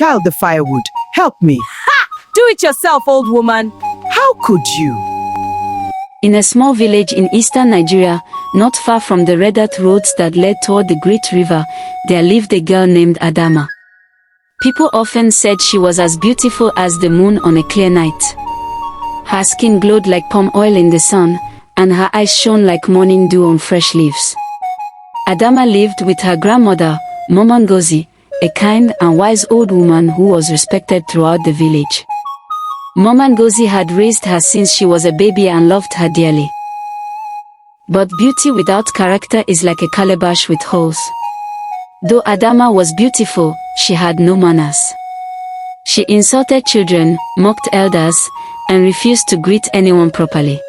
child the firewood. Help me. Ha! Do it yourself, old woman. How could you? In a small village in eastern Nigeria, not far from the red earth roads that led toward the great river, there lived a girl named Adama. People often said she was as beautiful as the moon on a clear night. Her skin glowed like palm oil in the sun, and her eyes shone like morning dew on fresh leaves. Adama lived with her grandmother, Mama Ngozi, a kind and wise old woman who was respected throughout the village. Mama Ngozi had raised her since she was a baby and loved her dearly. But beauty without character is like a calabash with holes. Though Adama was beautiful, she had no manners. She insulted children, mocked elders, and refused to greet anyone properly.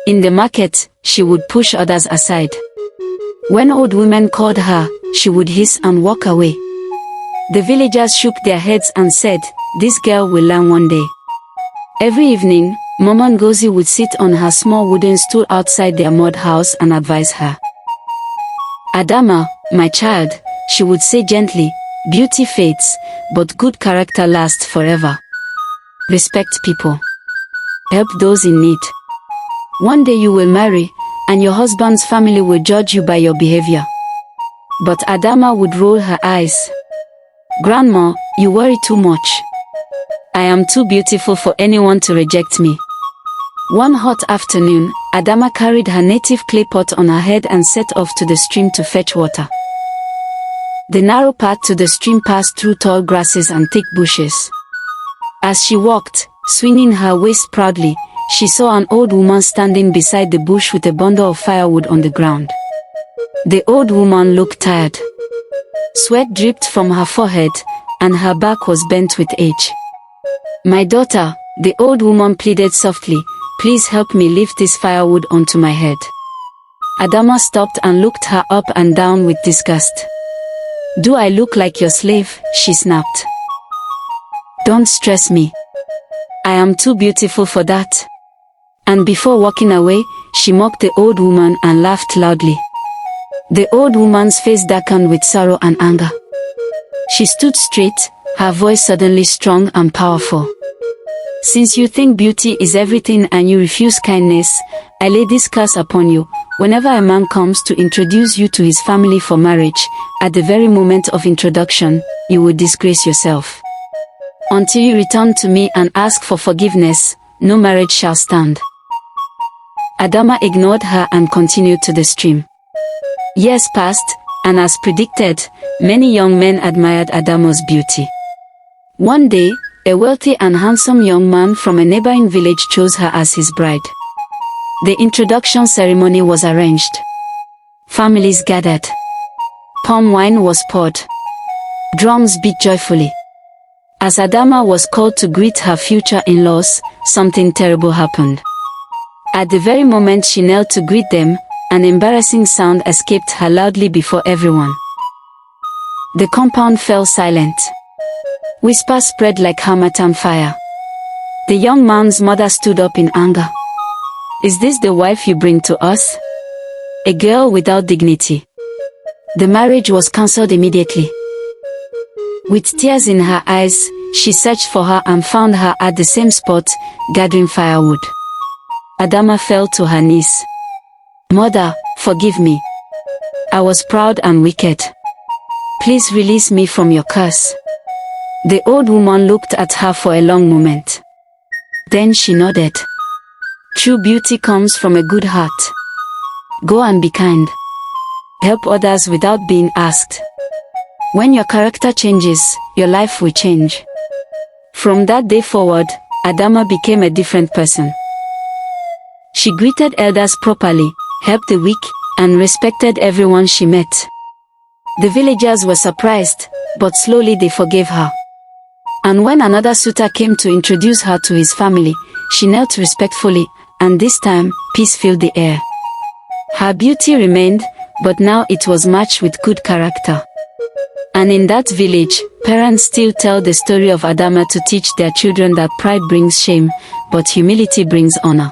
In the market, she would push others aside. When old women called her, she would hiss and walk away. The villagers shook their heads and said, "This girl will learn one day." Every evening, Mama Ngozi would sit on her small wooden stool outside their mud house and advise her. "Adama, my child," she would say gently, "beauty fades, but good character lasts forever. Respect people. Help those in need. One day you will marry, and your husband's family will judge you by your behavior." But Adama would roll her eyes. "Grandma, you worry too much. I am too beautiful for anyone to reject me." One hot afternoon, Adama carried her native clay pot on her head and set off to the stream to fetch water. The narrow path to the stream passed through tall grasses and thick bushes. As she walked, swinging her waist proudly, she saw an old woman standing beside the bush with a bundle of firewood on the ground. The old woman looked tired. Sweat dripped from her forehead, and her back was bent with age. "My daughter," the old woman pleaded softly, "please help me lift this firewood onto my head." Adama stopped and looked her up and down with disgust. "Do I look like your slave?" she snapped. "Don't stress me. I am too beautiful for that." And before walking away, she mocked the old woman and laughed loudly. The old woman's face darkened with sorrow and anger. She stood straight, her voice suddenly strong and powerful. "Since you think beauty is everything and you refuse kindness, I lay this curse upon you. Whenever a man comes to introduce you to his family for marriage, at the very moment of introduction, you will disgrace yourself. Until you return to me and ask for forgiveness, no marriage shall stand." Adama ignored her and continued to the stream. Years passed, and as predicted, many young men admired Adama's beauty. One day, a wealthy and handsome young man from a neighboring village chose her as his bride. The introduction ceremony was arranged. Families gathered. Palm wine was poured. Drums beat joyfully. As Adama was called to greet her future in-laws, something terrible happened. At the very moment she knelt to greet them, an embarrassing sound escaped her loudly before everyone. The compound fell silent. Whispers spread like harmattan fire. The young man's mother stood up in anger. "Is this the wife you bring to us? A girl without dignity." The marriage was cancelled immediately. With tears in her eyes, she searched for her and found her at the same spot, gathering firewood. Adama fell to her knees. "Mother, forgive me. I was proud and wicked. Please release me from your curse." The old woman looked at her for a long moment. Then she nodded. "True beauty comes from a good heart. Go and be kind. Help others without being asked. When your character changes, your life will change." From that day forward, Adama became a different person. She greeted elders properly, helped the weak, and respected everyone she met. The villagers were surprised, but slowly they forgave her. And when another suitor came to introduce her to his family, she knelt respectfully, and this time, peace filled the air. Her beauty remained, but now it was matched with good character. And in that village, parents still tell the story of Adama to teach their children that pride brings shame, but humility brings honor.